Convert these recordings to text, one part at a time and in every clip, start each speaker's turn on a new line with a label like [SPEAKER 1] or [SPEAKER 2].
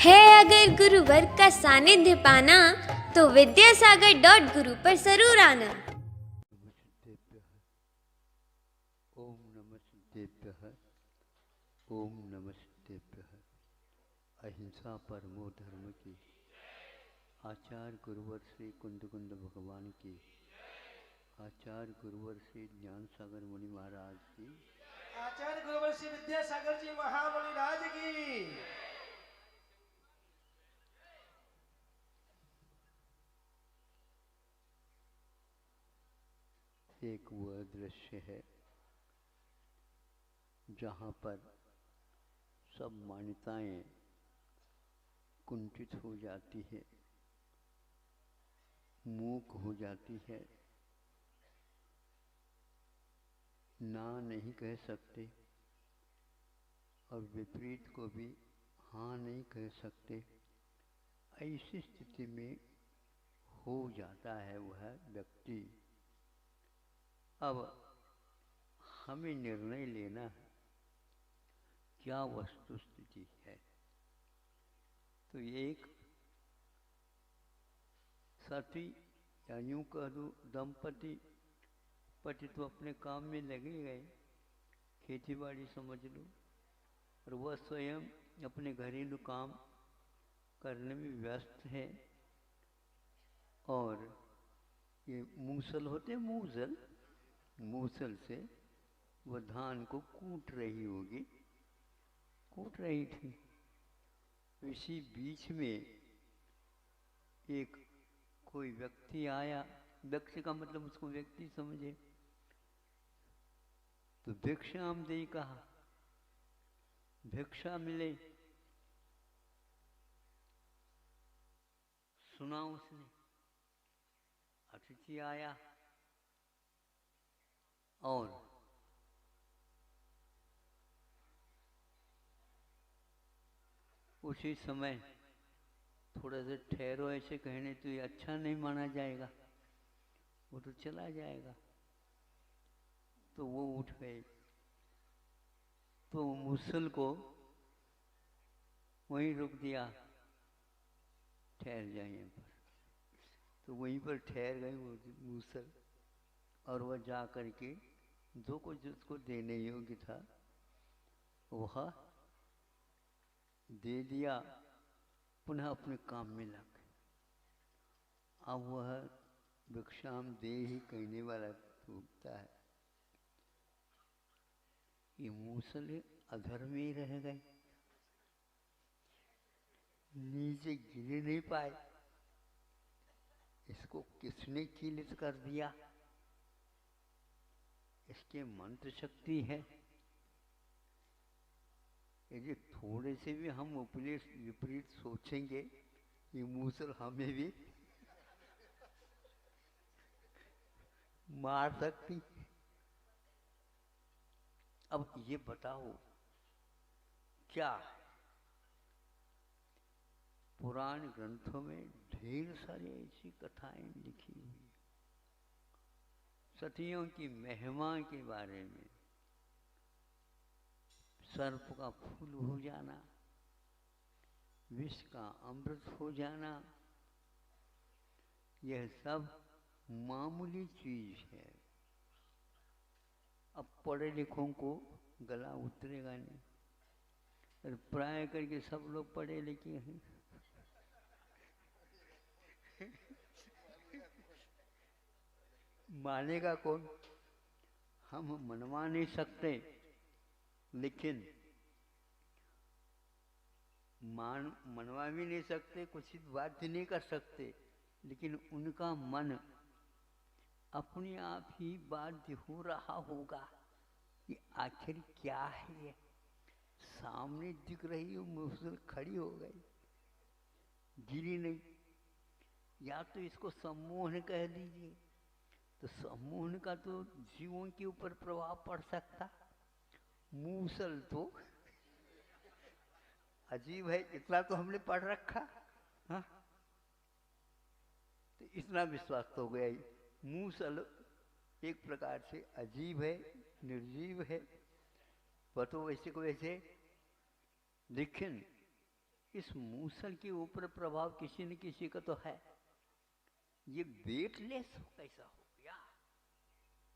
[SPEAKER 1] है अगर गुरुवर का सानिध्य पाना तो विद्यासागर.गुरु पर जरूर आना।
[SPEAKER 2] ओम नमः सिद्धेभ्यः। ओम नमः सिद्धेभ्यः। अहिंसा परमो धर्म की। आचार्य गुरुवर श्री कुंद कुंद भगवान की। आचार्य गुरुवर श्री ज्ञान सागर मुनि महाराज की।
[SPEAKER 3] आचार्य गुरुवर श्री विद्यासागर जी महामुनि राज की।
[SPEAKER 2] एक वह दृश्य है जहाँ पर सब मान्यताएं कुंठित हो जाती है, मूक हो जाती है, ना नहीं कह सकते और विपरीत को भी हाँ नहीं कह सकते। ऐसी स्थिति में हो जाता है वह व्यक्ति। अब हमें निर्णय लेना है क्या वस्तु स्थिति है। तो एक साथी या यूँ कह दूँ दंपति, पति तो अपने काम में लगे गए, खेती बाड़ी समझ लो, और वह स्वयं अपने घरेलू काम करने में व्यस्त है। और ये मूसल होते, मूसल से वह धान को कूट रही होगी, कूट रही थी। इसी बीच में एक कोई व्यक्ति आया, व्यक्ति का मतलब उसको व्यक्ति समझे, तो भिक्षाम दे कहा, भिक्षा मिले। सुना उसने, अतिथि आया और उसी समय थोड़ा सा ठहरो, ऐसे कहने तो ये अच्छा नहीं माना जाएगा, वो तो चला जाएगा। तो वो उठ गए, तो मुसल को वहीं रुक दिया, ठहर जाए यहाँ पर। तो वहीं पर ठहर गए वो मूसल, और वह जा करके जो कुछ उसको देने योग्य था वह दे दिया, पुनः अपने काम में लग गए। अब वह भिक्षाम दे ही कहने वाला टूटता है, ये मूसल अधर में ही रह गए, नीचे गिर नहीं पाए। इसको किसने कीलित कर दिया? इसके मंत्र शक्ति है। यदि थोड़े से भी हम विपरीत सोचेंगे, ये मूसल हमें भी मार सकती। अब ये बताओ क्या पुराण ग्रंथों में ढेर सारी ऐसी कथाएं लिखी हुई, सतियों की महिमा के बारे में, सर्प का फूल हो जाना, विष का अमृत हो जाना, यह सब मामूली चीज है। अब पढ़े लिखों को गला उतरेगा नहीं, और प्राय करके सब लोग पढ़े लिखे हैं। मानेगा कौन? हम मनवा नहीं सकते, लेकिन मनवा भी नहीं सकते, कुछ बाध्य नहीं कर सकते, लेकिन उनका मन अपने आप ही बाध्य हो रहा होगा कि आखिर क्या है ये। सामने दिख रही हो मूसल खड़ी हो गई, गिरी नहीं। या तो इसको सम्मोहन कह दीजिए, तो सम्मोहन का तो जीवों के ऊपर प्रभाव पड़ सकता, मूसल तो अजीब है, इतना तो हमने पढ़ रखा। हाँ, तो इतना विश्वास तो हो गया ही। मूसल एक प्रकार से अजीब है, निर्जीव है, वह तो वैसे को वैसे, लेकिन इस मूसल के ऊपर प्रभाव किसी न किसी का तो है। ये वेटलेस कैसा हो गया?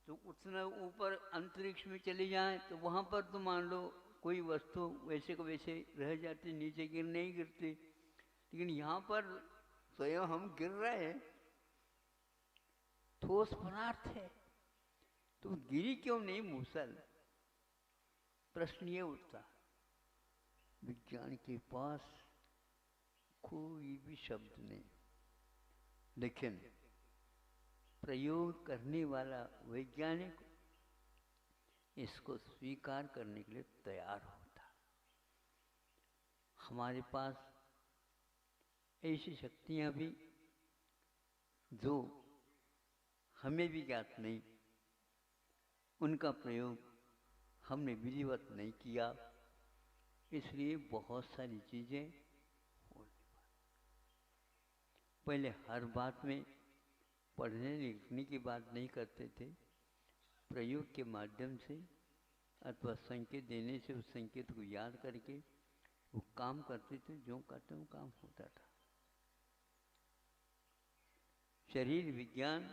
[SPEAKER 2] तो उतना ऊपर अंतरिक्ष में चले जाएं तो वहां पर तो मान लो कोई वस्तु वैसे को वैसे रह जाती, नीचे गिर नहीं गिरती, लेकिन यहाँ पर स्वयं हम गिर रहे हैं, ठोस पदार्थ है, तो गिरी क्यों नहीं मूसल? प्रश्न ये उठता। विज्ञान के पास कोई भी शब्द नहीं, लेकिन प्रयोग करने वाला वैज्ञानिक इसको स्वीकार करने के लिए तैयार होता। हमारे पास ऐसी शक्तियां भी जो हमें भी ज्ञात नहीं, उनका प्रयोग हमने विधिवत नहीं किया, इसलिए बहुत सारी चीजें हो नहीं पाती। पहले हर बात में पढ़ने लिखने की बात नहीं करते थे, प्रयोग के माध्यम से अथवा संकेत देने से उस संकेत को याद करके वो काम करते थे, जो करते वो काम होता था। शरीर विज्ञान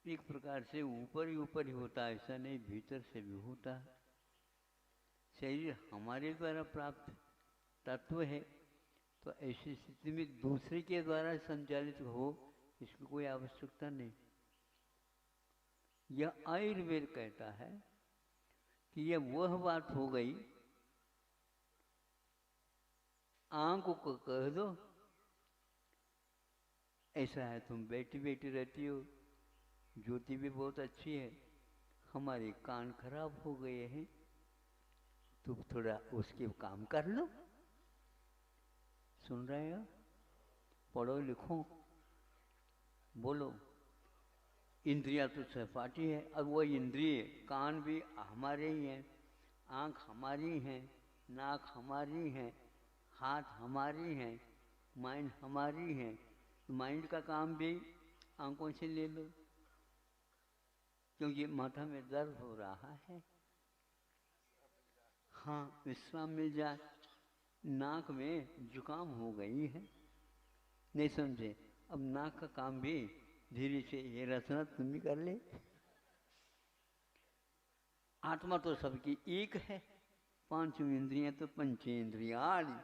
[SPEAKER 2] एक प्रकार से ऊपर ही होता है, ऐसा नहीं, भीतर से भी होता है। शरीर हमारे द्वारा प्राप्त तत्व है, तो ऐसी स्थिति में दूसरे के द्वारा संचालित हो इसकी कोई आवश्यकता नहीं। यह आयुर्वेद कहता है कि यह वह बात हो गई, आंख को कह दो ऐसा है, तुम बैठी बैठी रहती हो, ज्योति भी बहुत अच्छी है, हमारे कान खराब हो गए हैं, तुम थोड़ा उसके काम कर लो। सुन रहे हो? पढ़ो लिखो, बोलो। इंद्रियां तो सहपाठी है, अब वो इंद्रिय, कान भी हमारे ही हैं, आँख हमारी हैं, नाक हमारी हैं, हाथ हमारी हैं, माइंड हमारी है, तो माइंड का काम भी आंखों से ले लो, क्योंकि माथा में दर्द हो रहा है, हाँ विश्राम मिल जाए। नाक में जुकाम हो गई है, नहीं समझे, अब नाक का काम भी धीरे से ये रचना तुम भी कर ले। आत्मा तो सबकी एक है, पांचों इंद्रियां तो पंचेंद्रियाणि।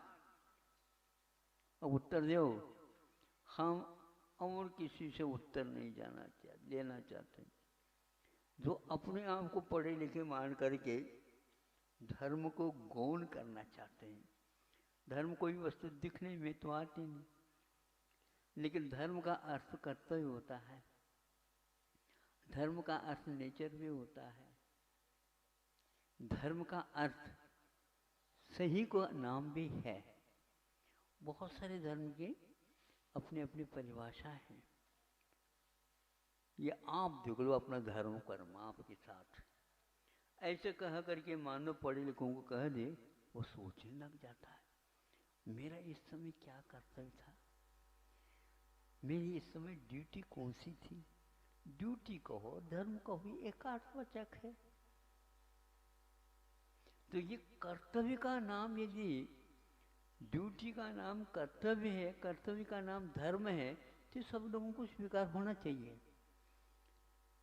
[SPEAKER 2] अब उत्तर दो, हम और किसी से उत्तर नहीं लेना चाहते। जो अपने आप को पढ़े लिखे मान करके धर्म को गौण करना चाहते हैं, धर्म कोई वस्तु दिखने में तो आती नहीं, लेकिन धर्म का अर्थ कर्तव्य होता है, धर्म का अर्थ नेचर भी होता है, धर्म का अर्थ सही को नाम भी है। बहुत सारे धर्म की अपनी अपनी परिभाषा है। ये आप देख लो अपना धर्म कर्म आपके साथ, ऐसे कह करके मानो पढ़े लिखों को कह दे, वो सोचने लग जाता है मेरा इस समय क्या कर्तव्य था, मेरी इस समय ड्यूटी कौन सी थी। ड्यूटी कहो धर्म कहो एकार्थवाचक है, तो ये कर्तव्य का नाम, यदि ड्यूटी का नाम कर्तव्य है, कर्तव्य का नाम धर्म है, तो सब लोगों को स्वीकार होना चाहिए।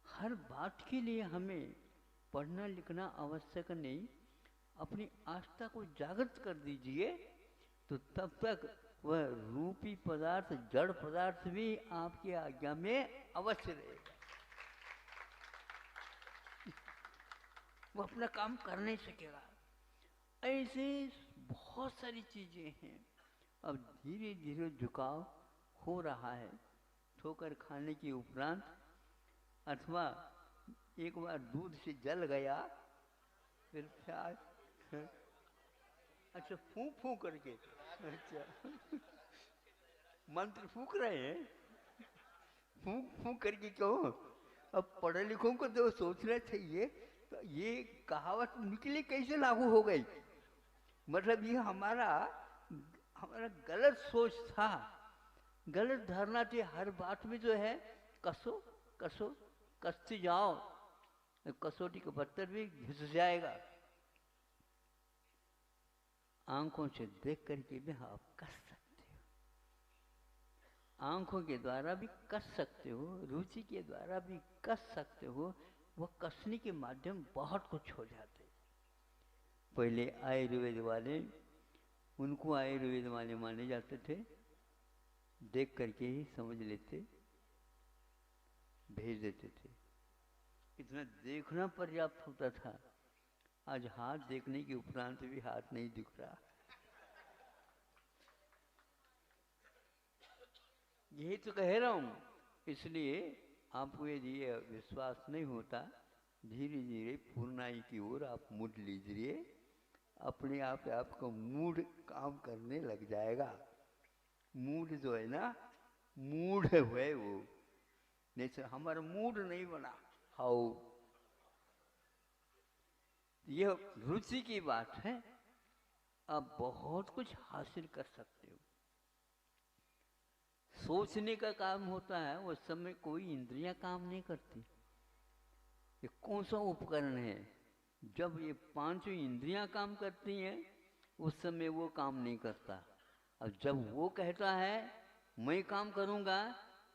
[SPEAKER 2] हर बात के लिए हमें पढ़ना लिखना आवश्यक नहीं, अपनी आस्था को जागृत कर दीजिए, तो तब तक वह रूपी पदार्थ, जड़ पदार्थ भी आपकी आज्ञा में अवश्य रहेगा। वो अपना काम कर नहीं सकेगा। ऐसे बहुत सारी चीजें हैं। अब धीरे धीरे झुकाव हो रहा है, ठोकर खाने के उपरांत, अथवा एक बार दूध से जल गया, फिर प्याज, अच्छा फूंक फूंक करके, अच्छा मंत्र फूंक रहे हैं, फूंक फूंक करके क्यों? अब पढ़े लिखों को तो सोचना चाहिए, तो ये कहावत निकली कैसे लागू हो गई? मतलब ये हमारा गलत सोच था, गलत धारणा थी। हर बात में जो है कसो कसो कसते जाओ, कसौटी का पत्थर भी घिस जाएगा। आंखों से देख करके भी आप कर सकते हो, आंखों के द्वारा भी कर सकते हो, रुचि के द्वारा भी कर सकते हो। वह कसने के माध्यम बहुत कुछ हो जाते। पहले आयुर्वेद वाले, उनको आयुर्वेद वाले माने जाते थे, देख करके ही समझ लेते, भेज देते थे। इतना देखना पर्याप्त होता था। आज हाथ देखने के उपरांत भी हाथ नहीं दिख रहा। यही तो कह रहा हूं। इसलिए आपको यदि ये विश्वास नहीं होता, धीरे धीरे पूर्णाई की ओर आप मुड़ लीजिए, अपने आप आपका मूड काम करने लग जाएगा। मूड जो है ना, मूड है वो, नहीं सर हमारा मूड नहीं बना। हाउ यह रुचि की बात है। आप बहुत कुछ हासिल कर सकते हो। सोचने का काम होता है, उस समय कोई इंद्रियां काम नहीं करती। ये कौन सा उपकरण है? जब ये पांचों इंद्रियां काम करती हैं, उस समय वो काम नहीं करता। और जब वो कहता है मैं काम करूंगा,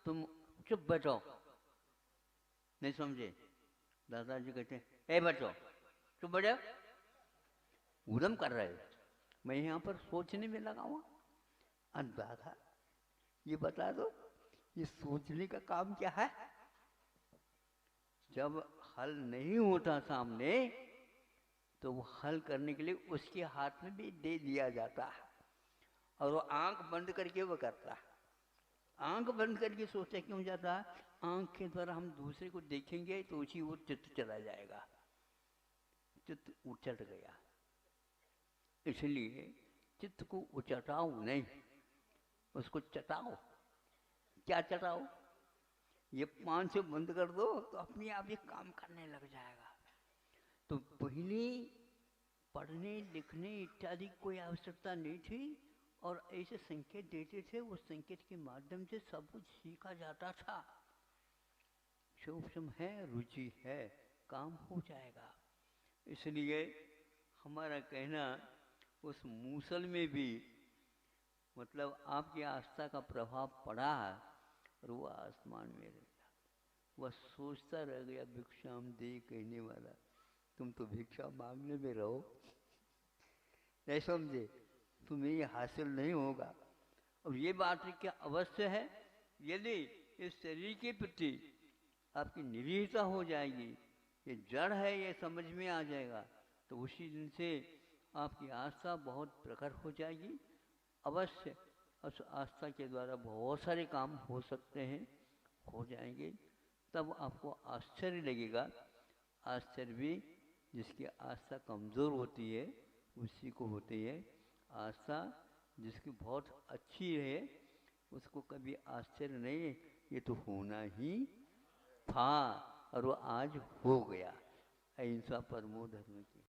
[SPEAKER 2] तुम चुप बैठो। नहीं समझे? दादाजी कहते हैं ए बैठो, चुप बैठो, उदम कर रहे हो, मैं यहाँ पर सोचने में लगा हुआ। दादा ये बता दो, ये सोचने का काम क्या है? जब हल नहीं होता सामने, तो वो हल करने के लिए उसके हाथ में भी दे दिया जाता है, और वो आंख बंद करके वो करता है। आंख बंद करके सोचा क्यों जाता है? आंख के द्वारा हम दूसरे को देखेंगे तो उसी वो चित्त चला जाएगा, चित्त उचट गया। इसलिए चित्त को उचटाओ नहीं, उसको चटाओ। क्या चटाओ? ये पांच से बंद कर दो तो अपने आप ये काम करने लग जाएगा। तो पहले पढ़ने लिखने इत्यादि कोई आवश्यकता नहीं थी, और ऐसे संकेत देते थे, उस संकेत के माध्यम से सब कुछ सीखा जाता था। सूक्ष्म है, रुचि है, काम हो जाएगा। इसलिए हमारा कहना, उस मूसल में भी मतलब आपकी आस्था का प्रभाव पड़ा, और वो आसमान में रह गया। वह सोचता रह गया, भिक्षाम दे कहने वाला, तुम तो भिक्षा मांगने में रहो। नहीं समझे? तुम्हें ये हासिल नहीं होगा। और ये बात क्या अवश्य है, यदि इस शरीर के प्रति आपकी निरीहता हो जाएगी, ये जड़ है ये समझ में आ जाएगा, तो उसी दिन से आपकी आस्था बहुत प्रखर हो जाएगी। अवश्य उस आस्था के द्वारा बहुत सारे काम हो सकते हैं, हो जाएंगे। तब आपको आश्चर्य लगेगा। आश्चर्य भी जिसकी आस्था कमज़ोर होती है उसी को होती है। आस्था जिसकी बहुत अच्छी है उसको कभी आश्चर्य नहीं है, ये तो होना ही था, और वो आज हो गया। अहिंसा परमो धर्म की।